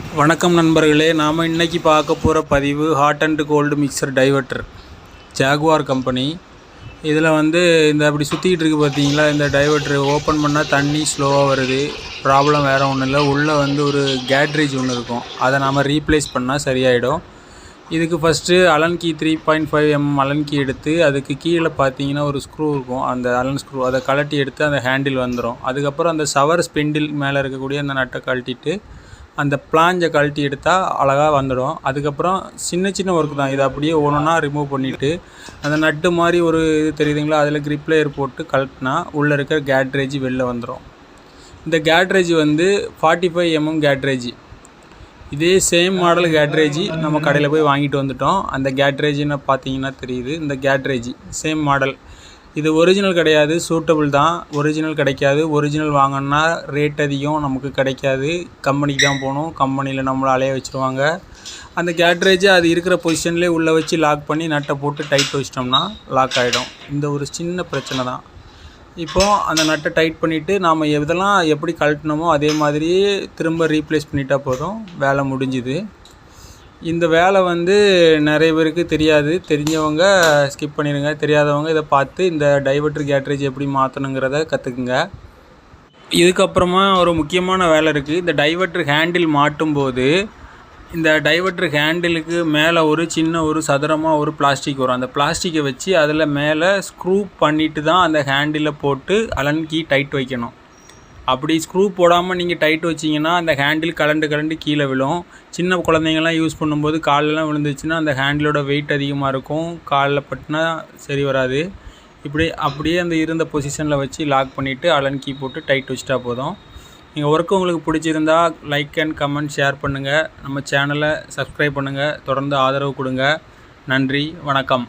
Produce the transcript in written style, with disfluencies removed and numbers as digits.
வணக்கம் நண்பர்களே, நாம் இன்றைக்கி பார்க்க போகிற பதிவு hot and cold mixer diverter Jaguar company. இதில் இந்த அப்படி சுற்றிக்கிட்டு இருக்குது பார்த்தீங்களா, இந்த டைவர்ட்டர் ஓப்பன் பண்ணால் தண்ணி ஸ்லோவாக வருது. ப்ராப்ளம் வேறு ஒன்றும் இல்லை, உள்ளே ஒரு கேட்ரேஜ் ஒன்று இருக்கும், அதை நாம் ரீப்ளேஸ் பண்ணால் சரியாயிடும். இதுக்கு first Allen key 3.5 mm Allen key எடுத்து அதுக்கு கீழே பார்த்தீங்கன்னா ஒரு ஸ்க்ரூ இருக்கும், அந்த அலன் ஸ்க்ரூ அதை கழட்டி எடுத்து அந்த ஹேண்டில் வந்துடும். அதுக்கப்புறம் அந்த சவர் ஸ்பெண்டில் மேலே இருக்கக்கூடிய அந்த நட்டை கழட்டிட்டு அந்த பிளாஞ்சை கழட்டி எடுத்தால் அழகாக வந்துடும். அதுக்கப்புறம் சின்ன சின்ன ஒர்க் தான், இதை அப்படியே ஒன்றா ரிமூவ் பண்ணிவிட்டு அந்த நட்டு மாதிரி ஒரு இது தெரியுதுங்களா, அதில் கிரிப் லேயர் போட்டு கழட்டினா உள்ளே இருக்கிற கேட்ரேஜ் வெளில வந்துடும். இந்த கேட்ரேஜ் 45 mm கேட்ரேஜ். இதே சேம் மாடல் கேட்ரேஜ் நம்ம கடையில் போய் வாங்கிட்டு வந்துட்டோம். அந்த கேட்ரேஜ்னு பார்த்தீங்கன்னா தெரியுது, இந்த கேட்ரேஜ் சேம் மாடல். இது ஒரிஜினல் கிடையாது, சூட்டபிள் தான். ஒரிஜினல் கிடைக்காது. ஒரிஜினல் வாங்கினா ரேட் அதிகம், நமக்கு கிடைக்காது. கம்பெனிக்கு தான் போகணும், கம்பெனியில் நம்மளை அலைய வச்சுருவாங்க. அந்த கேட்ரேஜை அது இருக்கிற பொசிஷன்லேயே உள்ளே வச்சு லாக் பண்ணி நட்டை போட்டு டைட் வச்சிட்டோம்னா லாக் ஆகிடும். இந்த ஒரு சின்ன பிரச்சனை தான். இப்போது அந்த நட்டை டைட் பண்ணிவிட்டு நாம் எதெல்லாம் எப்படி கழட்டினோமோ அதே மாதிரி திரும்ப ரீப்ளேஸ் பண்ணிட்டா போதும், வேலை முடிஞ்சுது. இந்த வேலை நிறைய பேருக்கு தெரியாது. தெரிஞ்சவங்க ஸ்கிப் பண்ணிடுங்க, தெரியாதவங்க இதை பார்த்து இந்த டைவர்ட்டர் கேட்ரேஜ் எப்படி மாற்றணுங்கிறத கற்றுக்குங்க. இதுக்கப்புறமா ஒரு முக்கியமான வேலை இருக்குது. இந்த டைவர்ட்டர் ஹேண்டில் மாட்டும்போது இந்த டைவர்ட்டர் ஹேண்டிலுக்கு மேலே ஒரு சின்ன ஒரு சதுரமாக ஒரு பிளாஸ்டிக் வரும். அந்த பிளாஸ்டிக்கை வச்சு அதில் மேலே ஸ்க்ரூ பண்ணிவிட்டு தான் அந்த ஹேண்டிலை போட்டு அலன் கீ டைட் வைக்கணும். அப்படி ஸ்க்ரூ போடாமல் நீங்கள் டைட் வச்சிங்கன்னா அந்த ஹேண்டில் கலண்டு கீழே விழும். சின்ன குழந்தைங்கள்லாம் யூஸ் பண்ணும்போது காலெலாம் விழுந்துச்சுன்னா அந்த ஹேண்டிலோட வெயிட் அதிகமாக இருக்கும், காலில் பட்டுனா சரி வராது. அப்படியே அந்த இருந்த பொசிஷனில் வச்சு லாக் பண்ணிவிட்டு அலன் கீ போட்டு டைட் வச்சிட்டா போதும். நீங்கள் ஒர்க்கு உங்களுக்கு பிடிச்சிருந்தா லைக் அண்ட் கமெண்ட் ஷேர் பண்ணுங்கள். நம்ம சேனலை சப்ஸ்கிரைப் பண்ணுங்கள். தொடர்ந்து ஆதரவு கொடுங்க. நன்றி, வணக்கம்.